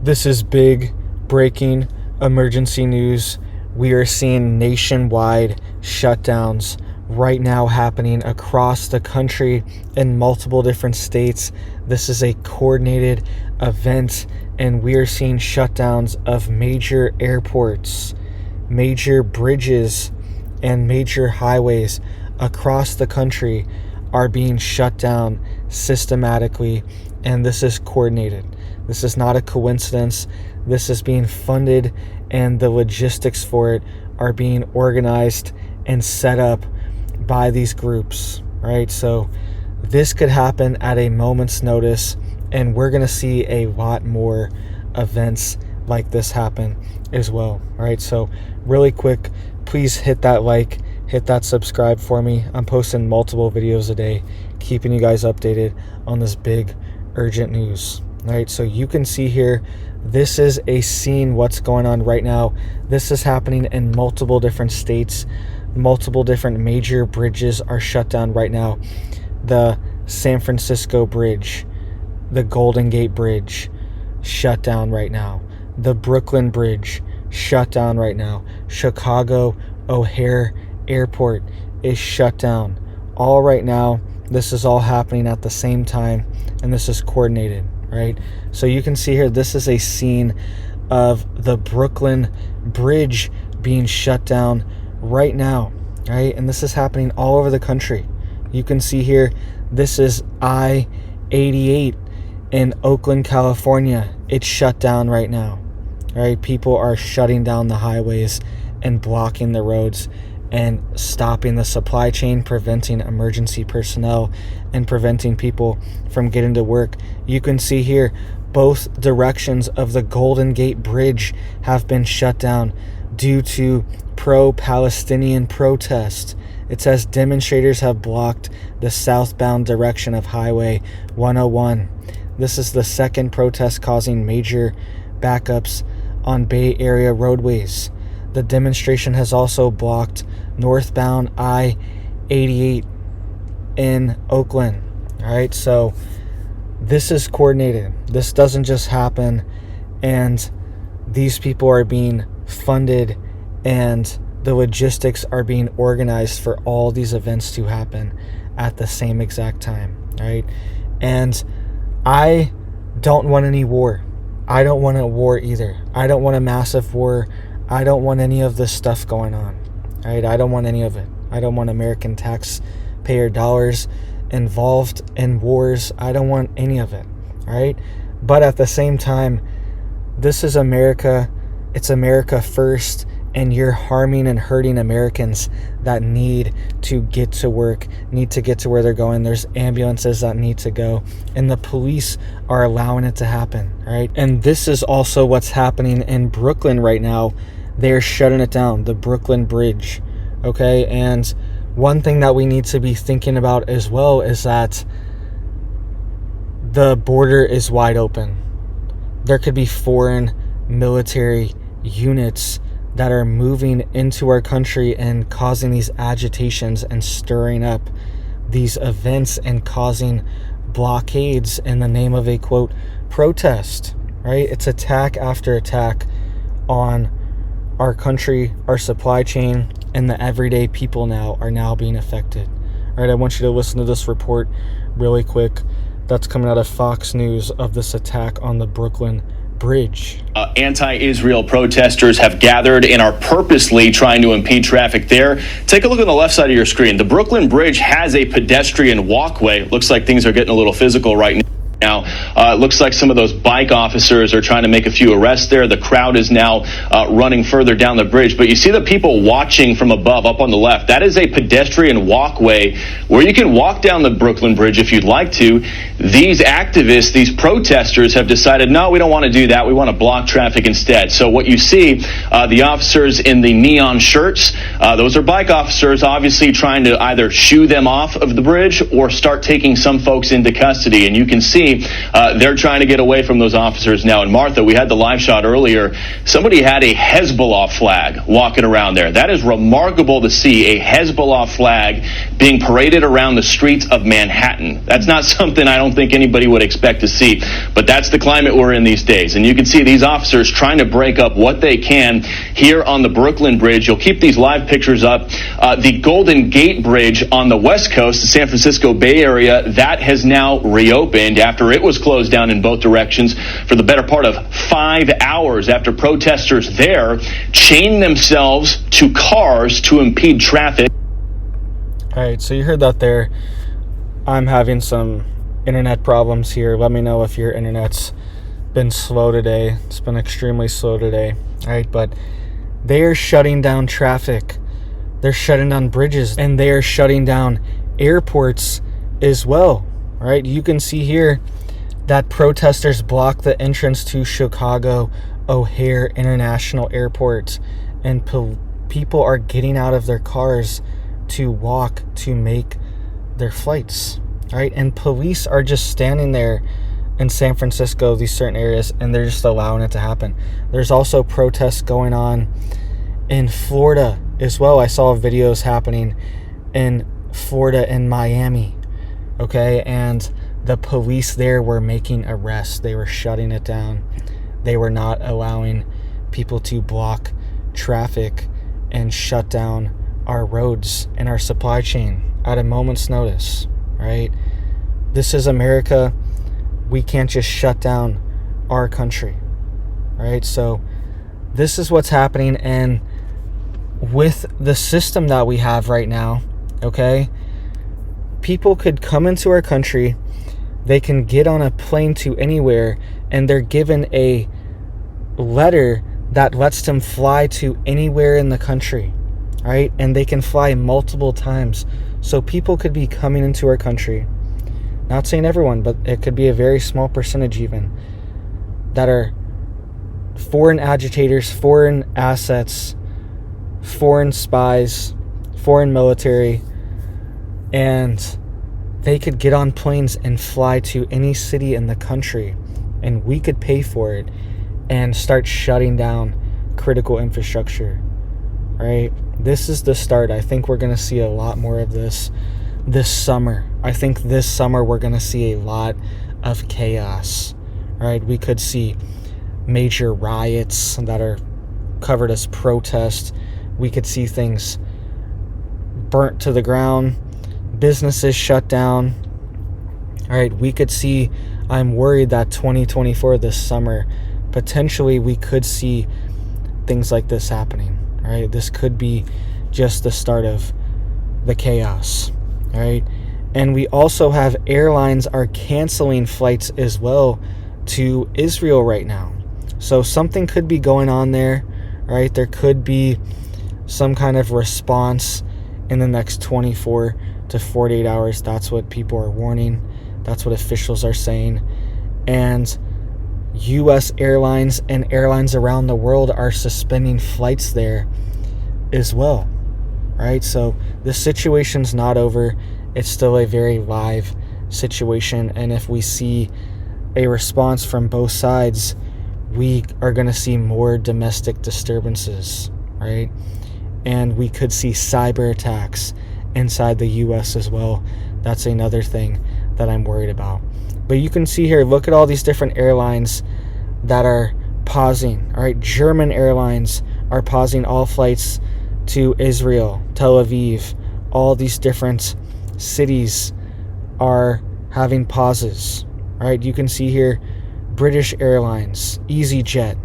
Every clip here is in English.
This is big breaking emergency news. We are seeing nationwide shutdowns right now happening across the country in multiple different states. This is a coordinated event, and we are seeing shutdowns of major airports, major bridges, and major highways across the country are being shut down systematically, and this is coordinated. This is not a coincidence. This is being funded, and the logistics for it are being organized and set up by these groups, right? So this could happen at a moment's notice, and we're going to see a lot more events like this happen as well, right? So really quick, please hit that like, hit that subscribe for me. I'm posting multiple videos a day, keeping you guys updated on this big urgent news. Right, so you can see here, this is a scene what's going on right now. This is happening in multiple different states. Multiple different major bridges are shut down right now. The San Francisco Bridge, the Golden Gate Bridge, shut down right now. The Brooklyn Bridge, shut down right now. Chicago O Hare Airport is shut down. All right now, this is all happening at the same time, and this is coordinated. Right, so you can see here, this is a scene of the Brooklyn Bridge being shut down right now, right? And this is happening all over the country. You can see here, this is I-88 in Oakland, California. It's shut down right now, right? People are shutting down the highways and blocking the roads and stopping the supply chain, preventing emergency personnel, and preventing people from getting to work. You can see here, both directions of the Golden Gate Bridge have been shut down due to pro-Palestinian protest. It says demonstrators have blocked the southbound direction of Highway 101. This is the second protest causing major backups on Bay Area roadways. The demonstration has also blocked northbound I-88 in Oakland. All right, so this is coordinated. This doesn't just happen, and these people are being funded, and the logistics are being organized for all these events to happen at the same exact time, right? And I don't want any war. I don't want a war either. I don't want a massive war. I don't want any of this stuff going on, right? I don't want any of it. I don't want American taxpayer dollars involved in wars. I don't want any of it, right? But at the same time, this is America. It's America first, and you're harming and hurting Americans that need to get to work, need to get to where they're going. There's ambulances that need to go, and the police are allowing it to happen, right? And this is also what's happening in Brooklyn right now. They're shutting it down, the Brooklyn Bridge, okay? And one thing that we need to be thinking about as well is that the border is wide open. There could be foreign military units that are moving into our country and causing these agitations and stirring up these events and causing blockades in the name of a, quote, protest, right? It's attack after attack on our country, our supply chain, and the everyday people now are now being affected. All right, I want you to listen to this report really quick that's coming out of Fox News of this attack on the Brooklyn Bridge. Anti-Israel protesters have gathered and are purposely trying to impede traffic there. Take a look on the left side of your screen. The Brooklyn Bridge has a pedestrian walkway. Looks like things are getting a little physical right now. It looks like some of those bike officers are trying to make a few arrests there. The crowd is now running further down the bridge. But you see the people watching from above up on the left. That is a pedestrian walkway where you can walk down the Brooklyn Bridge if you'd like to. These activists, these protesters have decided, no, we don't want to do that. We want to block traffic instead. So what you see, the officers in the neon shirts, those are bike officers obviously trying to either shoo them off of the bridge or start taking some folks into custody. And you can see see they're trying to get away from those officers now. And Martha, we had the live shot earlier. Somebody had a Hezbollah flag walking around there. That is remarkable to see, a Hezbollah flag being paraded around the streets of Manhattan. That's not something I don't think anybody would expect to see. But that's the climate we're in these days. And you can see these officers trying to break up what they can here on the Brooklyn Bridge. You'll keep these live pictures up. The Golden Gate Bridge on the West Coast, the San Francisco Bay Area, that has now reopened after it was closed down in both directions for the better part of 5 hours after protesters there chained themselves to cars to impede traffic. All right, so you heard that there. I'm having some internet problems here. Let me know if your internet's been slow today. It's been extremely slow today. All right, but they are shutting down traffic. They're shutting down bridges, and they are shutting down airports as well. All right, you can see here that protesters blocked the entrance to Chicago O Hare International Airport, and people are getting out of their cars to walk to make their flights. All right, and police are just standing there in San Francisco, these certain areas, and they're just allowing it to happen. There's also protests going on in Florida as well. I saw videos happening in Florida and Miami, okay, and the police there were making arrests. They were shutting it down. They were not allowing people to block traffic and shut down our roads and our supply chain at a moment's notice, right? This is America. We can't just shut down our country, right? So this is what's happening, and with the system that we have right now, okay, people could come into our country, they can get on a plane to anywhere, and they're given a letter that lets them fly to anywhere in the country, right? And they can fly multiple times. So people could be coming into our country, not saying everyone, but it could be a very small percentage even, that are foreign agitators, foreign assets, foreign spies, foreign military, and they could get on planes and fly to any city in the country, and we could pay for it and start shutting down critical infrastructure, right? This is the start. I think we're going to see a lot more of this summer. I think this summer we're going to see a lot of chaos, right? We could see major riots that are covered as protests. We could see things burnt to the ground, businesses shut down. All right, we could see, I'm worried that 2024, this summer, potentially we could see things like this happening. All right, this could be just the start of the chaos. All right, and we also have airlines are canceling flights as well to Israel right now. So something could be going on there, right? There could be some kind of response in the next 24 to 48 hours. That's what people are warning. That's what officials are saying. And U.S. airlines and airlines around the world are suspending flights there as well, right? So the situation's not over. It's still a very live situation. And if we see a response from both sides, we are going to see more domestic disturbances, right? And we could see cyber attacks inside the U.S. as well. That's another thing that I'm worried about. But you can see here, look at all these different airlines that are pausing. All right, German airlines are pausing all flights to Israel, Tel Aviv. All these different cities are having pauses. All right, you can see here, British Airlines, EasyJet,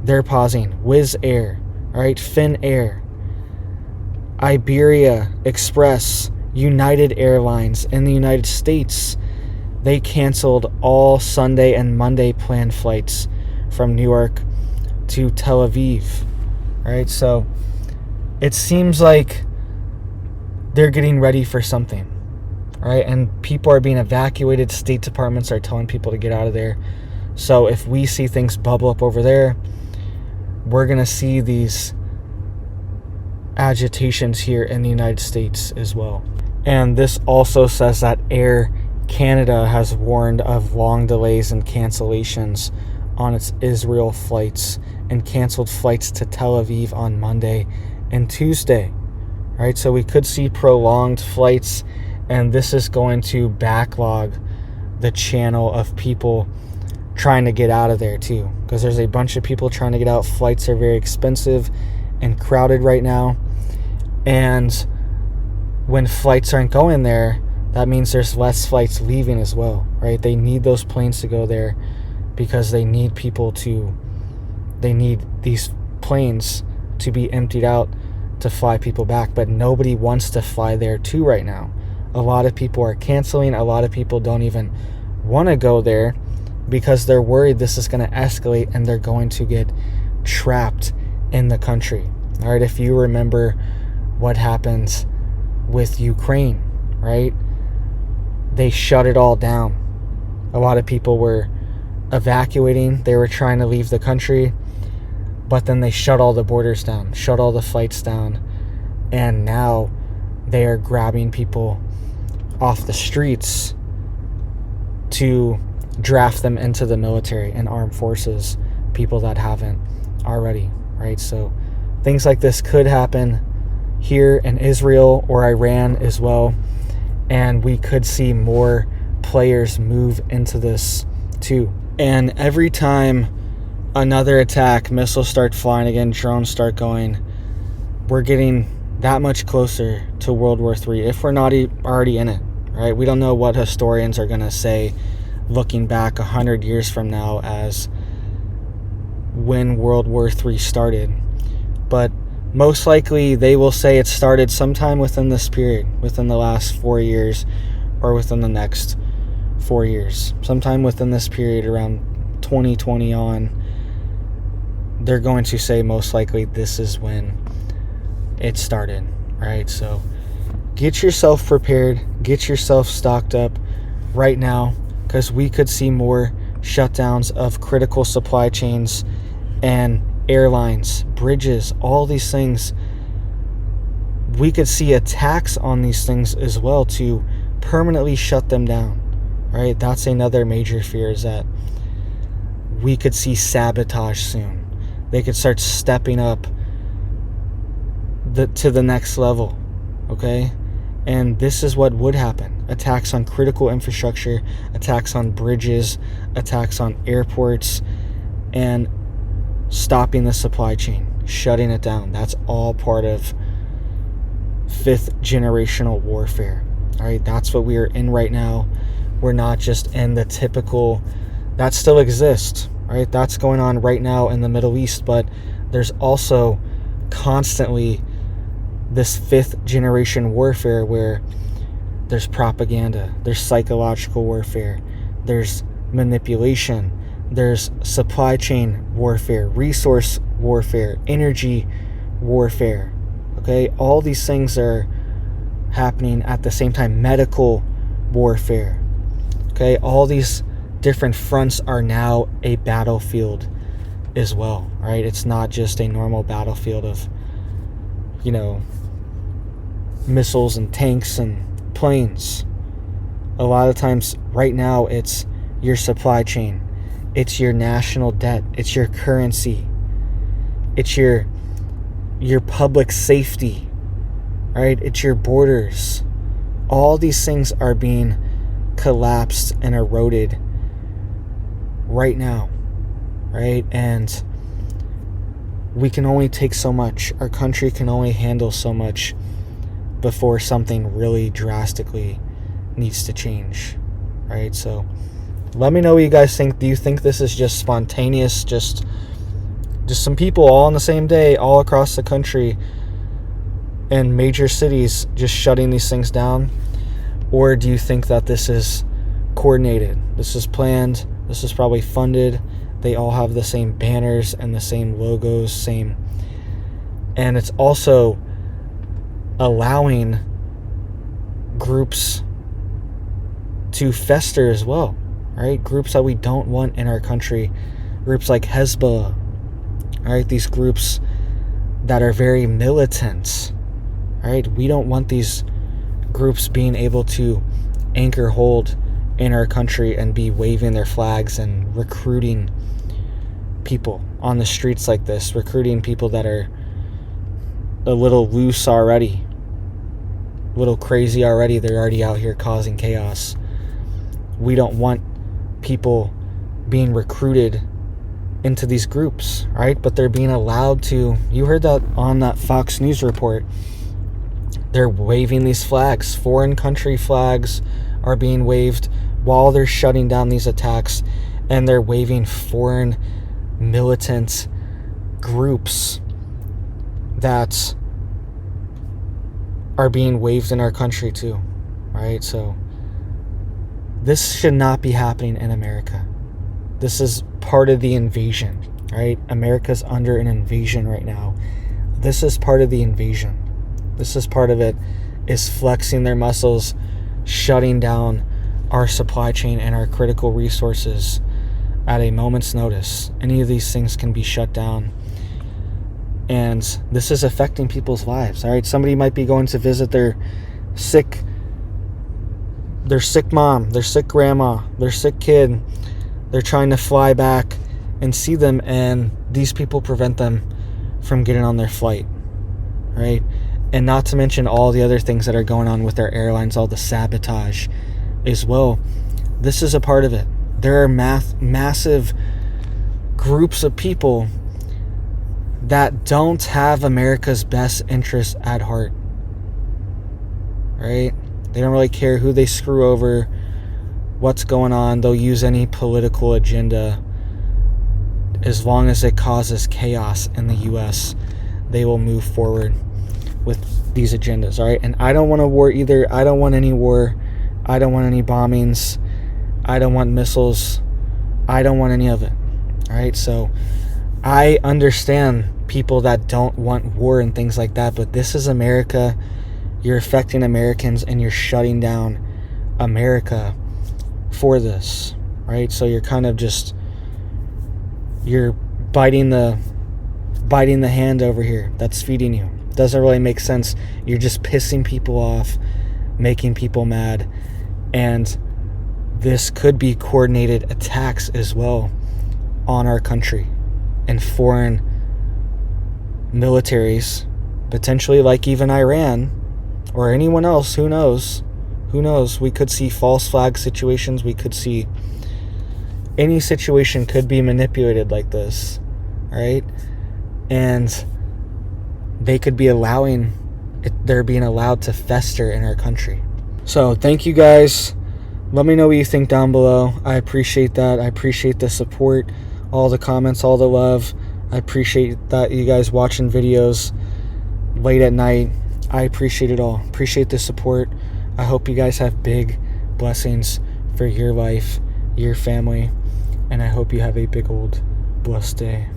they're pausing. Wizz Air, all right, Finnair, Iberia Express, United Airlines in the United States, they canceled all Sunday and Monday planned flights from New York to Tel Aviv. All right, so it seems like they're getting ready for something. All right, and people are being evacuated. State departments are telling people to get out of there. So if we see things bubble up over there, we're going to see these agitations here in the United States as well. And this also says that air Canada has warned of long delays and cancellations on its Israel flights and canceled flights to Tel Aviv on Monday and Tuesday. Right? So we could see prolonged flights, and this is going to backlog the channel of people trying to get out of there too, because there's a bunch of people trying to get out. Flights are very expensive and crowded right now, and when flights aren't going there, that means there's less flights leaving as well, right? They need those planes to go there because they need these planes to be emptied out to fly people back, but nobody wants to fly there too right now. A lot of people are canceling. A lot of people don't even want to go there because they're worried this is going to escalate and they're going to get trapped in the country. All right, if you remember what happened with Ukraine, right? They shut it all down. A lot of people were evacuating. They were trying to leave the country, but then they shut all the borders down, shut all the flights down, and now they are grabbing people off the streets to draft them into the military and armed forces, people that haven't already, right? So things like this could happen here in Israel or Iran as well, and we could see more players move into this too. And every time another attack, missiles start flying again, drones start going, we're getting that much closer to World War III if we're not already in it, right? We don't know what historians are going to say looking back 100 years from now as when World War III started, but most likely they will say it started sometime within this period, within the last 4 years or within the next 4 years, sometime within this period around 2020 on. They're going to say most likely this is when it started, right? So get yourself prepared, get yourself stocked up right now, because we could see more shutdowns of critical supply chains and airlines, bridges, all these things. We could see attacks on these things as well to permanently shut them down, right? That's another major fear, is that we could see sabotage soon. They could start stepping up to the next level, okay? And this is what would happen. Attacks on critical infrastructure, attacks on bridges, attacks on airports, and stopping the supply chain, shutting it down. That's all part of fifth generational warfare. All right, that's what we are in right now. We're not just in the typical, that still exists, right? That's going on right now in the Middle East, but there's also constantly this fifth generation warfare where there's propaganda, there's psychological warfare, there's manipulation, there's supply chain warfare, resource warfare, energy warfare, okay? All these things are happening at the same time. Medical warfare, okay? All these different fronts are now a battlefield as well, right? It's not just a normal battlefield of, missiles and tanks and planes. A lot of times right now it's your supply chain, it's your national debt, it's your currency, it's your public safety, right? It's your borders. All these things are being collapsed and eroded right now, right? And we can only take so much. Our country can only handle so much before something really drastically needs to change, right? So let me know what you guys think. Do you think this is just spontaneous, just some people all on the same day all across the country and major cities just shutting these things down? Or do you think that this is coordinated, this is planned, this is probably funded, they all have the same banners and the same logos, and it's also allowing groups to fester as well, right? Groups that we don't want in our country, groups like Hezbollah, right? These groups that are very militant, right? We don't want these groups being able to anchor hold in our country and be waving their flags and recruiting people on the streets like this, recruiting people that are a little loose already, a little crazy already. They're already out here causing chaos. We don't want people being recruited into these groups, right? But they're being allowed to. You heard that on that Fox News report. They're waving these flags. Foreign country flags are being waved while they're shutting down these attacks, and they're waving foreign militant groups that are being waved in our country too, right? So this should not be happening in America. This is part of the invasion, right? America's under an invasion right now. This is part of the invasion. This is part of it, is flexing their muscles, shutting down our supply chain and our critical resources at a moment's notice. Any of these things can be shut down. And this is affecting people's lives, all right? Somebody might be going to visit their sick mom, their sick grandma, their sick kid. They're trying to fly back and see them, and these people prevent them from getting on their flight, right? And not to mention all the other things that are going on with our airlines, all the sabotage as well. This is a part of it. There are massive groups of people that don't have America's best interests at heart, right? They don't really care who they screw over, what's going on. They'll use any political agenda. As long as it causes chaos in the U.S., they will move forward with these agendas, all right? And I don't want a war either. I don't want any war. I don't want any bombings. I don't want missiles. I don't want any of it, all right? So I understand people that don't want war and things like that, but this is America. You're affecting Americans, and you're shutting down America for this, right? So you're kind of just, you're biting the hand over here that's feeding you. Doesn't really make sense. You're just pissing people off, making people mad, and this could be coordinated attacks as well on our country and foreign militaries, potentially like even Iran or anyone else. Who knows? We could see false flag situations. We could see any situation could be manipulated like this, right? And they could be allowing it, they're being allowed to fester in our country. So thank you guys. Let me know what you think down below. I appreciate that. I appreciate the support, all the comments, all the love. I appreciate that you guys watching videos late at night. I appreciate it all. Appreciate the support. I hope you guys have big blessings for your life, your family, and I hope you have a big old blessed day.